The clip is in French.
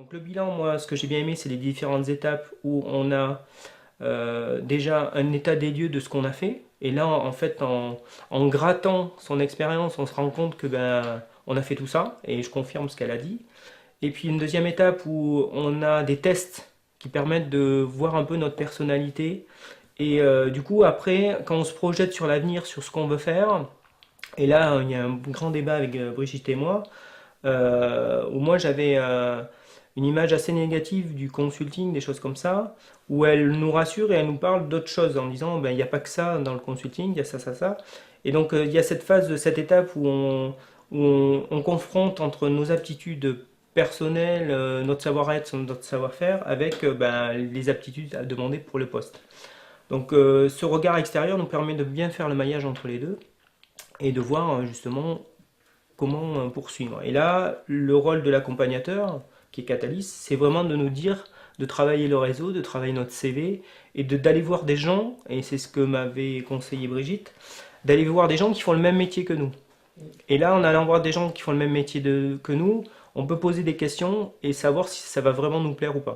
Donc le bilan, moi, ce que j'ai bien aimé, c'est les différentes étapes où on a déjà un état des lieux de ce qu'on a fait. Et là, en fait, en grattant son expérience, on se rend compte que ben, on a fait tout ça, et je confirme ce qu'elle a dit. Et puis une deuxième étape où on a des tests qui permettent de voir un peu notre personnalité. Et du coup, après, quand on se projette sur l'avenir, sur ce qu'on veut faire, et là, il y a un grand débat avec Brigitte et moi, où moi j'avais une image assez négative du consulting, des choses comme ça, où elle nous rassure et elle nous parle d'autres choses en disant ben, il n'y a pas que ça dans le consulting, il y a ça, ça, ça. Et donc il y a cette phase, cette étape où on confronte entre nos aptitudes personnelles, notre savoir-être, notre savoir-faire, avec ben, les aptitudes à demander pour le poste. Donc ce regard extérieur nous permet de bien faire le maillage entre les deux et de voir justement comment poursuivre. Et là, le rôle de l'accompagnateur, qui est Catalyst, c'est vraiment de nous dire de travailler le réseau, de travailler notre CV et d'aller voir des gens, et c'est ce que m'avait conseillé Brigitte, d'aller voir des gens qui font le même métier que nous. Et là, en allant voir des gens qui font le même métier que nous, on peut poser des questions et savoir si ça va vraiment nous plaire ou pas.